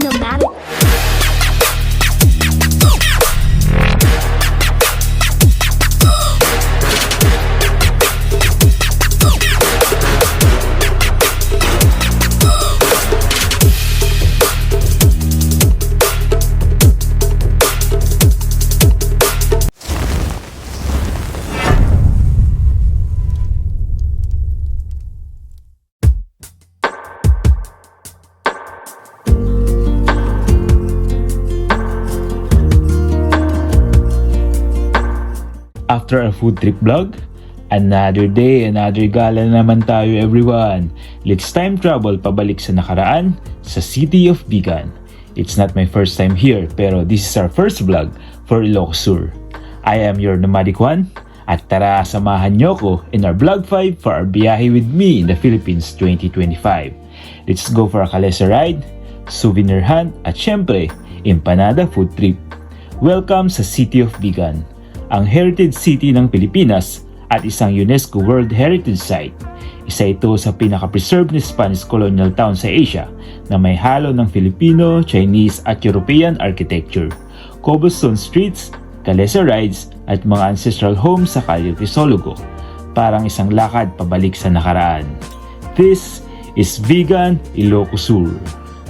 Nomadic. After a food trip vlog, another day, another gala na naman tayo everyone. Let's time travel pabalik sa nakaraan sa City of Vigan. It's not my first time here pero this is our first vlog for Ilocos Sur. I am your nomadic one at tara samahan nyo ko in our vlog 5 for our biyahe with me in the Philippines 2025. Let's go for a kalesa ride, souvenir hunt at syempre, empanada food trip. Welcome sa City of Vigan, ang heritage city ng Pilipinas at isang UNESCO World Heritage Site. Isa ito sa pinaka-preserved na Spanish colonial town sa Asia na may halo ng Filipino, Chinese at European architecture, cobblestone streets, kalesa rides at mga ancestral homes sa Calle Crisologo. Parang isang lakad pabalik sa nakaraan. This is Vigan, Ilocos Sur.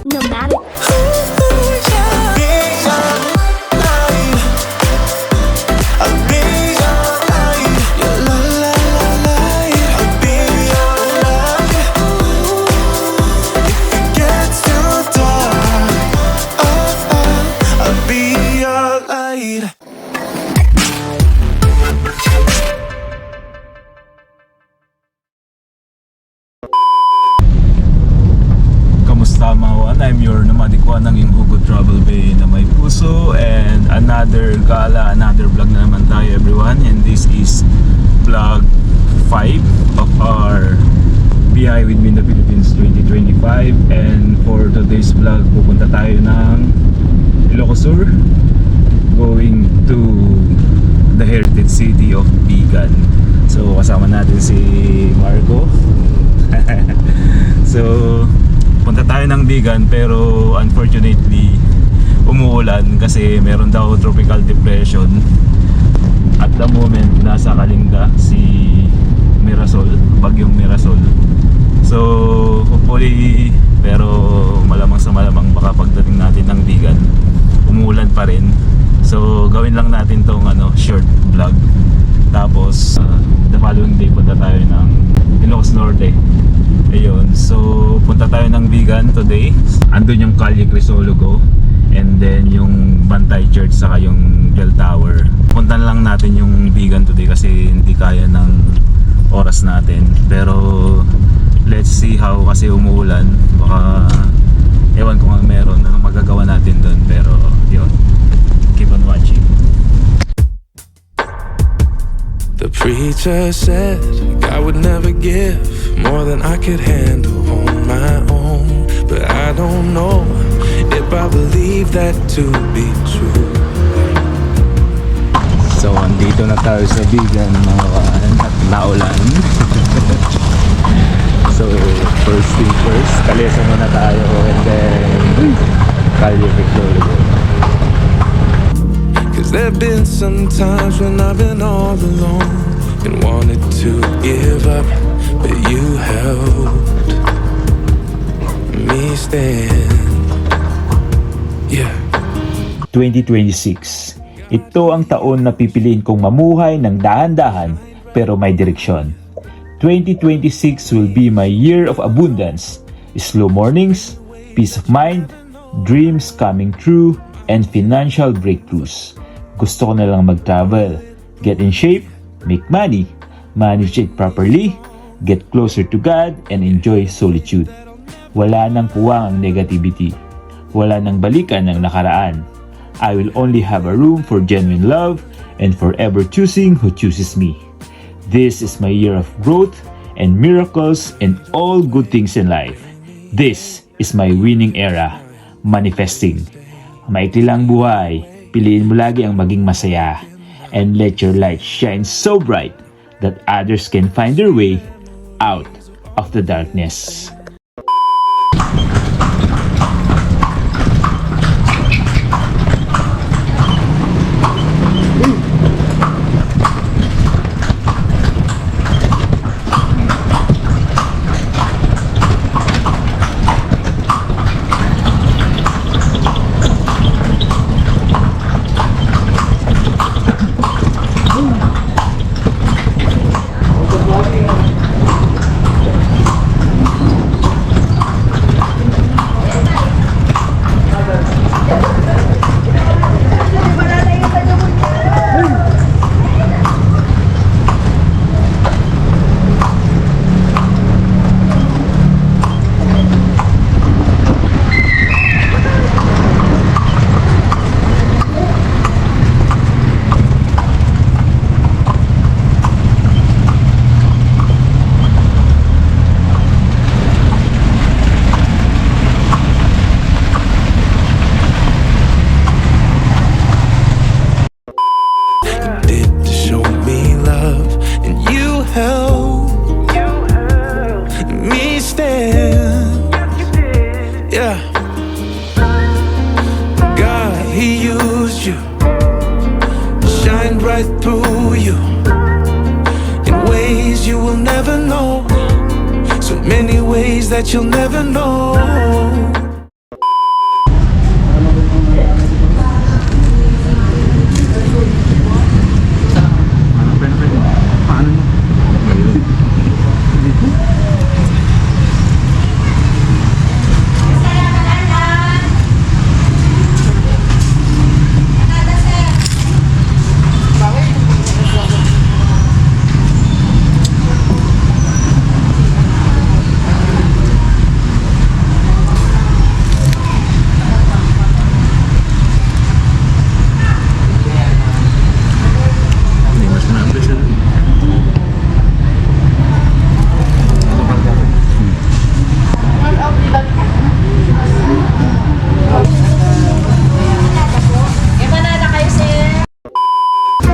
Nomadic. Kamusta mga wan? I'm your nomadic one ng Imhugot Travel Bay na may puso, and another gala, another vlog na naman tayo everyone, and this is vlog 5 of our BI with me in the Philippines 2025. And for today's vlog, pupunta tayo ng Ilocos Sur, going to the heritage city of Vigan. So kasama natin si Marco. So punta tayo ng Vigan pero unfortunately umuulan kasi meron daw tropical depression. At the moment nasa Kalinga si Mirasol, bagyong Mirasol. So hopefully, pero malamang sa malamang baka pagdating natin ng Vigan umuulan pa rin. So gawin lang natin tong short vlog. Tapos the following day punta tayo ng Ilocos Norte. Ayun, so punta tayo ng Vigan today. Andun yung Calle Crisologo, and then yung Bantay Church saka yung Bell Tower. Puntan lang natin yung Vigan today kasi hindi kaya ng oras natin. Pero let's see how, kasi umuulan. Baka ewan ko nga meron anong magagawa natin doon. Pero yun, keep on watching. The preacher said God would never give more than I could handle on my own. But I don't know if I believe that to be true. So andito na tayo sa Vigan mga kaan at naulan. So first thing first, kalesa muna tayo and then Calle Crisologo. Cause there've been some times when I've been all alone and wanted to give up, but you helped me stand. Yeah. 2026. Ito ang taon na pipiliin kong mamuhay ng dahan-dahan pero may direksyon. 2026 will be my year of abundance, slow mornings, peace of mind, dreams coming true, and financial breakthroughs. Gusto ko na lang mag-travel, get in shape, make money, manage it properly, get closer to God, and enjoy solitude. Wala nang puwang ang negativity. Wala nang balikan ng nakaraan. I will only have a room for genuine love and forever choosing who chooses me. This is my year of growth and miracles and all good things in life. This is my winning era, manifesting. Maikli lang buhay, piliin mo lagi ang maging masaya, and let your light shine so bright that others can find their way out of the darkness. He used you, shined right through you in ways you will never know. So many ways that you'll never know.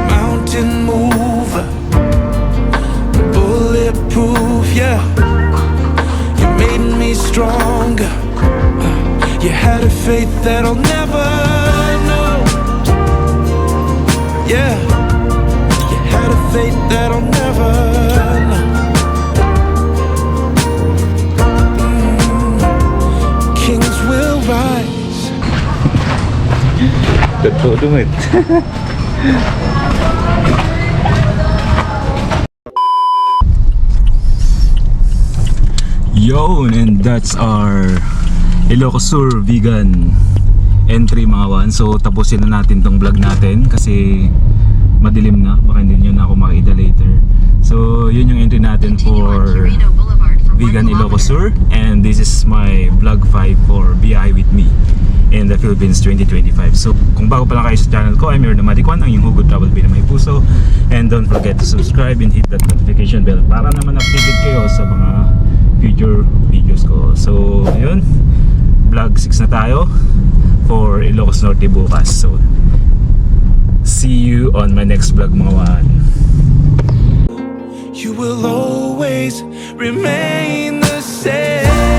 Mountain mover, bulletproof, yeah. You made me stronger. You had a faith that I'll never know. Yeah, you had a faith that I'll never know. Kings will rise. Totoo dumit. Yun, and that's our Ilocos Sur vegan entry mga wan. So tapusin na natin tong vlog natin kasi madilim na, baka hindi nyo na ako makita later. So yun yung entry natin for vegan Ilocos Sur, and this is my vlog 5 for BI with me in the Philippines 2025. So kung bago pa lang kayo sa channel ko, I'm your Namadikwan, ang yung hugot travel na may puso, and don't forget to subscribe and hit that notification bell para naman updated kayo sa mga future videos ko. So yun, vlog 6 na tayo for Ilocos Norte bukas. So see you on my next vlog mga wan. You will always remain the same.